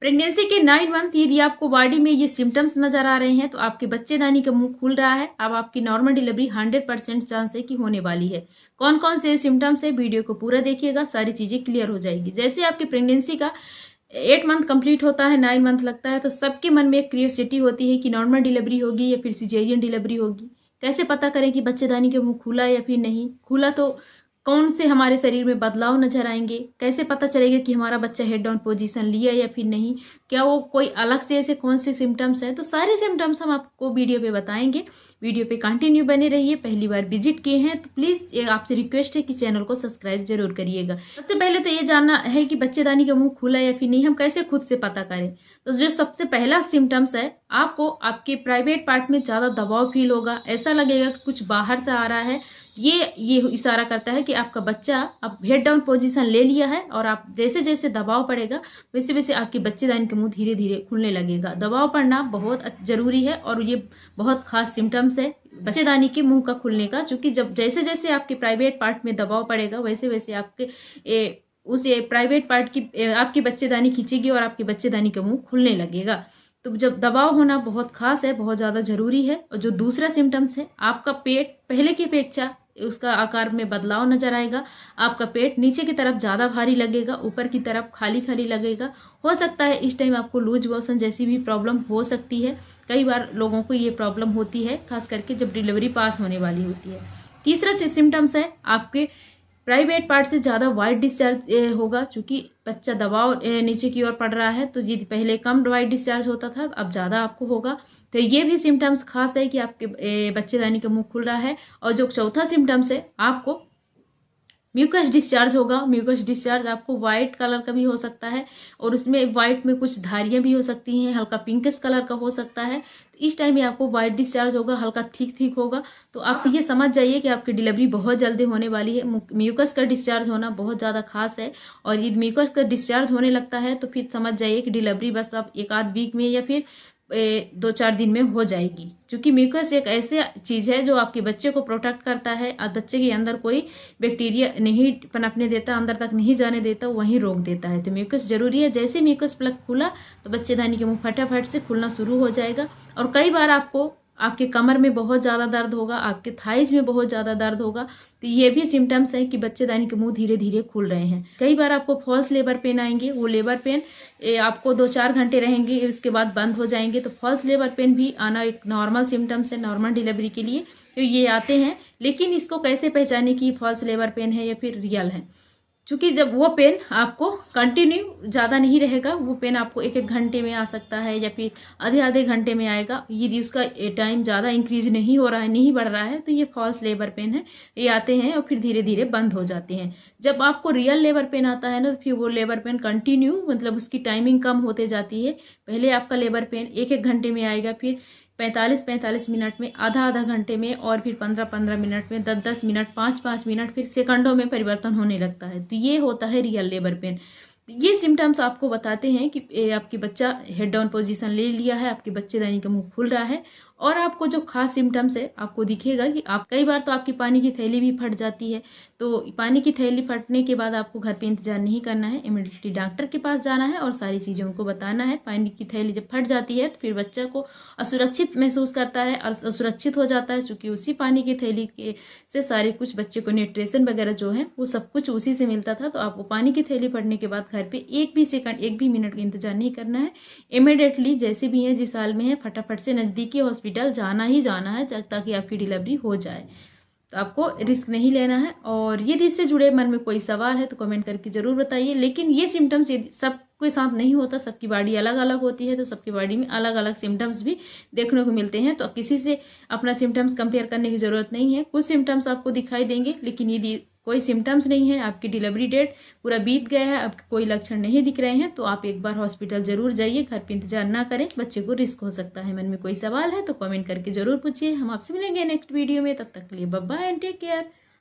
Pregnancy के 9 month यदि आपको बॉडी में ये सिम्टम्स नजर आ रहे हैं तो आपके बच्चेदानी का मुंह खुल रहा है। अब आपकी नॉर्मल डिलीवरी 100% चांस है कि होने वाली है। कौन कौन से सिम्टम्स है, वीडियो को पूरा देखिएगा, सारी चीजें क्लियर हो जाएगी। जैसे आपकी प्रेगनेंसी का 8 मंथ कंप्लीट होता है, 9 मंथ लगता है, तो सबके मन में एक क्यूरियोसिटी होती है कि नॉर्मल डिलीवरी होगी या फिर सिजेरियन डिलीवरी होगी। कैसे पता करें कि बच्चेदानी का मुंह खुला या फिर नहीं खुला, तो कौन से हमारे शरीर में बदलाव नजर आएंगे, कैसे पता चलेगा कि हमारा बच्चा हेड डाउन पोजीशन लिया या फिर नहीं, क्या वो कोई अलग से ऐसे कौन से सिम्टम्स हैं, तो सारे सिम्टम्स हम आपको वीडियो पे बताएंगे। वीडियो पे कंटिन्यू बने रहिए। पहली बार विजिट किए हैं तो प्लीज आपसे रिक्वेस्ट है कि चैनल को सब्सक्राइब जरूर करिएगा। सबसे पहले तो ये जानना है कि बच्चेदानी का मुंह खुला या फिर नहीं हम कैसे खुद से पता करें। तो जो सबसे पहला सिम्टम्स है, आपको आपके प्राइवेट पार्ट में ज्यादा दबाव फील होगा, ऐसा लगेगा कि कुछ बाहर से आ रहा है। ये इशारा करता है कि आपका बच्चा अब हेड डाउन पोजीशन ले लिया है और आप जैसे जैसे दबाव पड़ेगा वैसे वैसे आपके बच्चेदानी का मुंह धीरे धीरे खुलने लगेगा। दबाव पड़ना बहुत जरूरी है और ये बहुत खास सिम्टम्स है बच्चेदानी के मुंह का खुलने का, क्योंकि जब जैसे जैसे आपके प्राइवेट पार्ट में दबाव पड़ेगा वैसे वैसे आपके उस प्राइवेट पार्ट की आपकी बच्चेदानी खींचेगी और आपके बच्चेदानी का मुंह खुलने लगेगा। तो जब दबाव होना बहुत खास है, बहुत ज्यादा जरूरी है। और जो दूसरा सिम्टम्स है, आपका पेट पहले की अपेक्षा उसका आकार में बदलाव नजर आएगा। आपका पेट नीचे की तरफ ज्यादा भारी लगेगा, ऊपर की तरफ खाली खाली लगेगा। हो सकता है इस टाइम आपको लूज मोशन जैसी भी प्रॉब्लम हो सकती है। कई बार लोगों को ये प्रॉब्लम होती है, खास करके जब डिलीवरी पास होने वाली होती है। तीसरा सिम्टम्स है, आपके प्राइवेट पार्ट से ज्यादा वाइट डिस्चार्ज होगा, क्योंकि बच्चा दबाव नीचे की ओर पड़ रहा है। तो ये पहले कम वाइट डिस्चार्ज होता था, अब ज्यादा आपको होगा। तो ये भी सिम्टम्स खास है कि आपके बच्चेदानी का मुंह खुल रहा है। और जो चौथा सिम्टम्स है, आपको म्यूकस डिस्चार्ज होगा। म्यूकस डिस्चार्ज आपको व्हाइट कलर का भी हो सकता है और उसमें व्हाइट में कुछ धारियां भी हो सकती हैं, हल्का पिंकिश कलर का हो सकता है। तो इस टाइम में आपको व्हाइट डिस्चार्ज होगा, हल्का थिक थिक होगा। तो आप ये समझ जाइए कि आपकी डिलीवरी बहुत जल्दी होने वाली है। म्यूकस का डिस्चार्ज होना बहुत ज़्यादा खास है और यदि म्यूकस का डिस्चार्ज होने लगता है तो फिर समझ जाइए कि डिलीवरी बस आप एक आध वीक में या फिर 2-4 दिन में हो जाएगी। क्योंकि म्यूकस एक ऐसी चीज है जो आपके बच्चे को प्रोटेक्ट करता है और बच्चे के अंदर कोई बैक्टीरिया नहीं पनपने देता, अंदर तक नहीं जाने देता, वहीं रोक देता है। तो म्यूकस जरूरी है। जैसे म्यूकस प्लग खुला तो बच्चेदानी के मुंह फटाफट से खुलना शुरू हो जाएगा। और कई बार आपको आपके कमर में बहुत ज्यादा दर्द होगा, आपके थाइज में बहुत ज्यादा दर्द होगा। तो ये भी सिम्टम्स है कि बच्चेदानी के मुंह धीरे धीरे खुल रहे हैं। कई बार आपको फॉल्स लेबर पेन आएंगे, वो लेबर पेन आपको 2-4 घंटे रहेंगे, इसके बाद बंद हो जाएंगे। तो फॉल्स लेबर पेन भी आना एक नॉर्मल सिम्टम्स है नॉर्मल डिलीवरी के लिए। तो ये आते हैं, लेकिन इसको कैसे पहचाने कि फॉल्स लेबर पेन है या फिर रियल है। क्योंकि जब वो पेन आपको कंटिन्यू ज़्यादा नहीं रहेगा, वो पेन आपको 1-1 घंटे में आ सकता है या फिर आधे घंटे में आएगा। यदि उसका टाइम ज़्यादा इंक्रीज नहीं हो रहा है, नहीं बढ़ रहा है, तो ये फॉल्स लेबर पेन है। ये आते हैं और फिर धीरे धीरे बंद हो जाते हैं। जब आपको रियल लेबर पेन आता है ना, तो फिर वो लेबर पेन कंटिन्यू मतलब उसकी टाइमिंग कम होते जाती है। पहले आपका लेबर पेन 1-1 घंटे में आएगा, फिर 45-45 मिनट में, आधा घंटे में, और फिर 15-15 मिनट में, 10-10 मिनट, 5-5 मिनट, फिर सेकंडों में परिवर्तन होने लगता है। तो ये होता है रियल लेबर पेन। ये सिम्टम्स आपको बताते हैं कि आपकी बच्चा हेड डाउन पोजीशन ले लिया है, आपके बच्चेदानी का मुंह खुल रहा है। और आपको जो खास सिम्टम्स है, आपको दिखेगा कि आप कई बार तो आपकी पानी की थैली भी फट जाती है। तो पानी की थैली फटने के बाद आपको घर पे इंतजार नहीं करना है, इमीडिएटली डॉक्टर के पास जाना है और सारी चीजें उनको बताना है। पानी की थैली जब फट जाती है तो फिर बच्चा को असुरक्षित महसूस करता है और असुरक्षित हो जाता है, क्योंकि उसी पानी की थैली के से सारे कुछ बच्चे को न्यूट्रिशन वगैरह जो है वो सब कुछ उसी से मिलता था। तो आपको पानी की थैली फटने के बाद घर पे 1 भी सेकंड 1 भी मिनट का इंतजार नहीं करना है। इमीडिएटली जैसे भी है, जिस हाल में है, फटाफट से नजदीकी हॉस्पिटल जाना ही जाना है ताकि आपकी डिलीवरी हो जाए। तो आपको रिस्क नहीं लेना है। और यदि इससे जुड़े मन में कोई सवाल है तो कमेंट करके जरूर बताइए। लेकिन ये सिम्टम्स यदि सबके साथ नहीं होता, सबकी बॉडी अलग अलग होती है, तो सबकी बॉडी में अलग अलग सिम्टम्स भी देखने को मिलते हैं। तो किसी से अपना सिम्टम्स कंपेयर करने की जरूरत नहीं है। कुछ सिम्टम्स आपको दिखाई देंगे, लेकिन यदि कोई सिम्टम्स नहीं है, आपकी डिलीवरी डेट पूरा बीत गया है, आपके कोई लक्षण नहीं दिख रहे हैं, तो आप एक बार हॉस्पिटल जरूर जाइए। घर पे इंतजार ना करें, बच्चे को रिस्क हो सकता है। मन में कोई सवाल है तो कमेंट करके जरूर पूछिए। हम आपसे मिलेंगे नेक्स्ट वीडियो में। तब तक के लिए bye bye and take care.